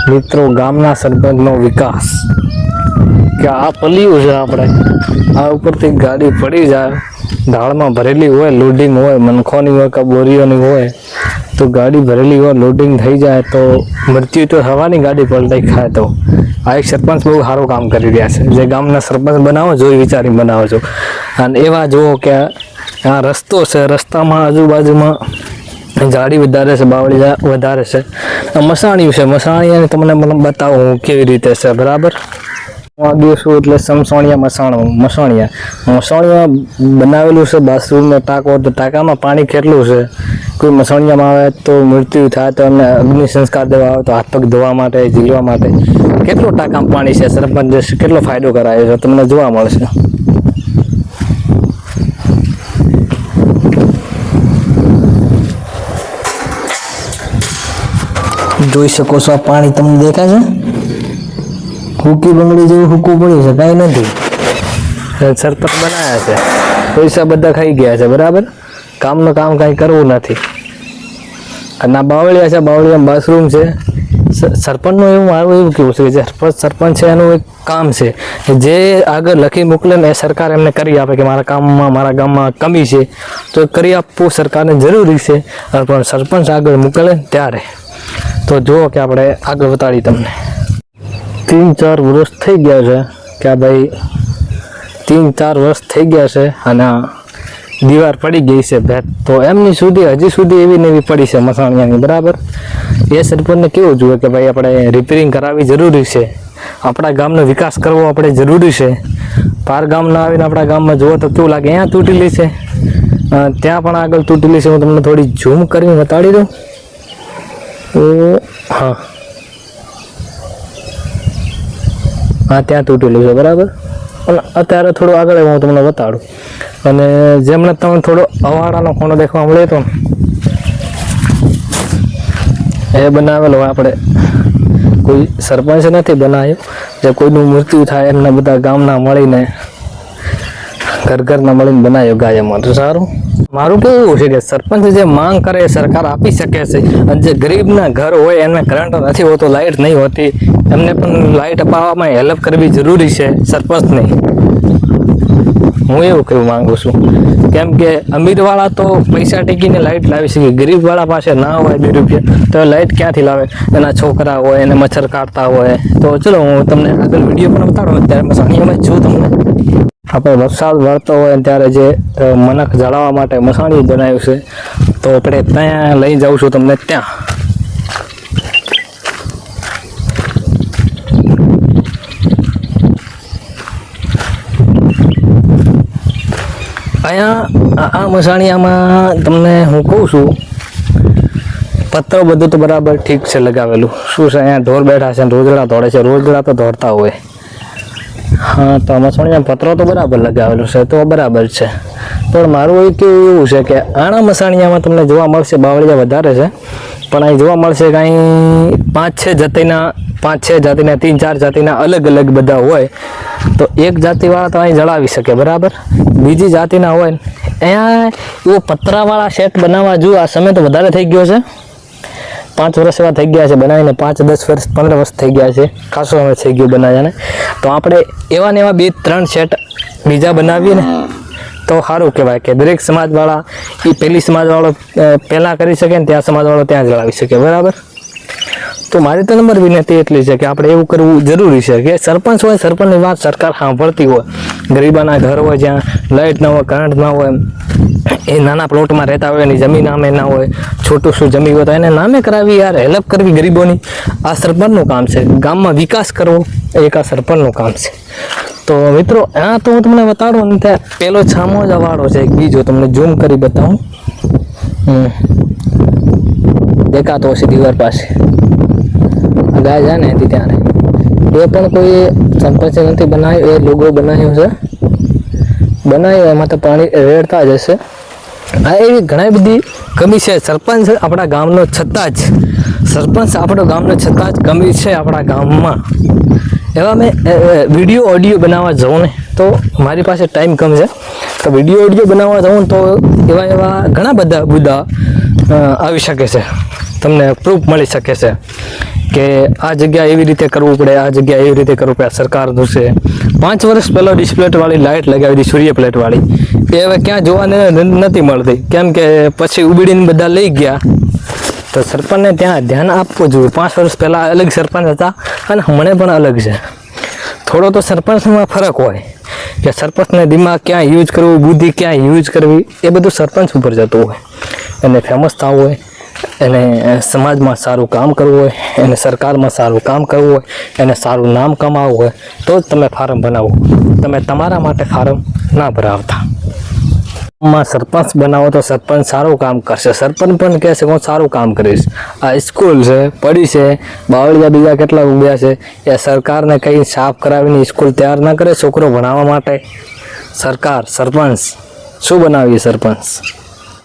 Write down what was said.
મિત્રો ગામના સરપંચનો વિકાસ કે આ પલ્યું છે આપણે આ ઉપરથી ગાડી પડી જાય ઢાળમાં ભરેલી હોય લોડિંગ હોય મનખોની હોય કે બોરીઓની હોય તો ગાડી ભરેલી હોય લોડિંગ થઈ જાય તો મૃત્યુ તો થવાની ગાડી પલટાઈ ખાય તો આ એક સરપંચ બહુ સારું કામ કરી રહ્યા છે જે ગામના સરપંચ બનાવો જોઈ વિચારી બનાવો છો અને એવા જુઓ કે આ રસ્તો છે રસ્તામાં આજુબાજુમાં જાડી વધારે છે બાવળી વધારે છે મસાણિયું છે મસાણિયાને તમને બતાવું હું કેવી રીતે છે બરાબર હું આવ્યો છું એટલે સમસોણિયા મસાણિયા બનાવેલું છે બાથરૂમનો ટાંકો તો ટાંકામાં પાણી કેટલું છે કોઈ મસાણિયામાં આવે તો મૃત્યુ થાય તો એમને અગ્નિ સંસ્કાર દેવા આવે તો હાથ પગ ધોવા માટે ઝીલવા માટે કેટલું ટાંકામાં પાણી છે સરપંચ કેટલો ફાયદો કરાયો છે તમને જોવા મળશે જોઈ શકો છો આ પાણી તમને દેખાય છે હુકી બંગડી જેવું હુકું પડ્યું છે કાંઈ નથી સરપંચ બનાવ્યા છે પૈસા બધા ખાઈ ગયા છે બરાબર કામનું કામ કાંઈ કરવું નથી અને આ બાવળિયા છે બાવળિયામાં બાથરૂમ છે સરપંચનું એવું મારું એવું કેવું છે કે સરપંચ છે એનું એક કામ છે જે આગળ લખી મોકલે ને એ સરકાર એમને કરી આપે કે મારા ગામમાં કમી છે તો એ કરી આપવું સરકારને જરૂરી છે પણ સરપંચ આગળ મોકલે ત્યારે તો જુઓ કે આપણે આગળ બતાડી તમને 3-4 વર્ષ થઈ ગયા છે કે આ ભાઈ 3-4 વર્ષ થઈ ગયા છે અને દીવાર પડી ગઈ છે ભેટ તો એમની સુધી હજી સુધી એવી ને એવી પડી છે મસાણિયાની બરાબર એ સરપંચને કેવું જોઈએ કે ભાઈ આપણે રિપેરિંગ કરાવવી જરૂરી છે આપણા ગામનો વિકાસ કરવો આપણે જરૂરી છે પાર ગામના આવીને આપણા ગામમાં જુઓ તો કેવું લાગે અહીંયા તૂટેલી છે ત્યાં પણ આગળ તૂટેલી છે હું તમને થોડી ઝૂમ કરીને બતાડી દઉં હા હા ત્યાં તૂટેલું છે બરાબર અને અત્યારે થોડું આગળ હું તમને બતાડું અને જેમને તમને થોડો અવાડાનો ખૂણો દેખવા મળે તો એ બનાવેલો આપણે કોઈ સરપંચ નથી બનાવ્યો જે કોઈનું મૃત્યુ થાય એમના બધા ગામના મળીને ઘરના મળીને બનાવ્યો ગાયમાં તો સારું મારું કેવું એવું છે કે સરપંચ જે માંગ કરે એ સરકાર આપી શકે છે અને જે ગરીબના ઘર હોય એમને કરંટ નથી હોતો લાઇટ નહીં હોતી એમને પણ લાઇટ અપાવવામાં હેલ્પ કરવી જરૂરી છે સરપંચને હું એવું કહેવા માંગુ છું કેમ કે અમીરવાળા તો પૈસા ટેકીને લાઇટ લાવી શકે ગરીબવાળા પાસે ના હોય 2 રૂપિયા તો લાઇટ ક્યાંથી લાવે એના છોકરા હોય એને મચ્છર કાઢતા હોય તો ચલો હું તમને આગળ વિડીયો પણ બતાડું અત્યારે મસાણીયામાં છું તમને આપણે વરસાદ વળતો હોય ત્યારે જે મનખ જળાવવા માટે મસાણી બનાવ્યું છે તો આપણે ત્યાં લઈ જાઉં છું તમને ત્યાં અહીંયા આ મસાણીયામાં તમને હું કહું છું પત્રો બધું તો બરાબર ઠીક છે લગાવેલું શું છે અહીંયા ઢોર બેઠા છે રોજડા દોડે છે રોજડા તો દોડતા હોય હા તો મસાણીયા પત્રો તો બરાબર લગાવેલું છે તો બરાબર છે પણ મારું એક એવું છે કે આણા મસાણીયામાં તમને જોવા મળશે બાવળિયા વધારે છે પણ અહીં જોવા મળશે કાંઈ 5-6 જાતિના 3-4 જાતિના અલગ અલગ બધા હોય તો એક જાતિવાળા તો અહીં જળાવી શકે બરાબર બીજી જાતિના હોય અહીંયા એવો પતરાવાળા સેટ બનાવવા જો આ સમય તો વધારે થઈ ગયો છે 5 વર્ષ એવા થઈ ગયા છે બનાવીને 5-10 વર્ષ 15 વર્ષ થઈ ગયા છે ખાસો સમય થઈ ગયો બનાવ્યાને તો આપણે એવા ને એવા 2-3 સેટ બીજા બનાવીએ ને તો સારું કહેવાય કે દરેક સમાજવાળા એ પેલી સમાજવાળો પહેલાં કરી શકે ને ત્યાં સમાજવાળો ત્યાં જળાવી શકે બરાબર તો મારી તો નંબર વિનંતી એટલી છે કે આપણે એવું કરવું જરૂરી છે કે સરપંચ હોય સરપંચની વાત સરકાર સાંભળતી હોય ગરીબાના ઘર હોય જ્યાં લાઇટ ના હોય કરંટ ના હોય એ નાના પ્લોટમાં રહેતા હોય એની જમીન નામે ના હોય છોટું શું જમી હોય તો એને નામે કરાવી યાર હેલ્પ કરવી ગરીબોની આ સરપંચનું કામ છે ગામમાં વિકાસ કરવો એક આ સરપંચનું કામ છે તો મિત્રો આ તો હું તમને બતાડું ને ત્યાં પેલો છામો જ અવાડો છે બીજો તમને ઝૂમ કરી બતાવું દેખાતો હશે દીવાર પાસે ગાય જાય ને એથી ત્યાં એ પણ કોઈ સરપંચે નથી બનાવ્યો એ લોગો બનાવ્યો છે બનાવ્યો એમાં તો પાણી રેડતા જ હશે આ એવી ઘણી બધી કમી છે સરપંચ આપણા ગામનો છતાં જ સરપંચ આપણો ગામનો છતાં જ કમી છે આપણા ગામમાં એવા મેં વિડીયો ઓડિયો બનાવવા જાઉં ને તો મારી પાસે ટાઈમ કમ છે તો વિડીયો ઓડિયો બનાવવા જાઉં તો એવા ઘણા બધા મુદ્દા આવી શકે છે તમને પ્રૂફ મળી શકે છે કે આ જગ્યા એવી રીતે કરવું પડે, આ જગ્યા એવી રીતે કરવું પડે, સરકાર છે 5 વર્ષ પહેલાં ડિસ્પ્લેટવાળી લાઇટ લગાવી હતી, સૂર્ય પ્લેટવાળી, એ હવે ક્યાં જોવાને નથી મળતી, કેમ કે પછી ઉબડીને બધા લઈ ગયા. તો સરપંચને ત્યાં ધ્યાન આપવું જોઈએ. 5 વર્ષ પહેલાં અલગ સરપંચ હતા અને હમણાં પણ અલગ છે. થોડો તો સરપંચમાં ફરક હોય કે સરપંચને દિમાગ ક્યાં યુઝ કરવું, બુદ્ધિ ક્યાં યુઝ કરવી, એ બધું સરપંચ ઉપર જતું હોય. એને ફેમસ થવું હોય, એને સમાજમાં સારું કામ કરવું હોય, એને સરકારમાં સારું કામ કરવું હોય, એને સારું નામ કમાવવું હોય, તો જ તમે ફાર્મ બનાવો. તમે તમારા માટે ફાર્મ ના ભરાવતા. માં સરપંચ બનાવો તો સરપંચ સારું કામ કરશે. સરપંચ પણ કહેશે હું સારું કામ કરીશ. આ સ્કૂલ છે પડી છે, બાવળિયા બીજા કેટલા ઉગ્યા છે, એ સરકારને કંઈ સાફ કરાવીને સ્કૂલ તૈયાર ના કરે છોકરો ભણાવવા માટે. સરકાર સરપંચ શું બનાવીએ? સરપંચ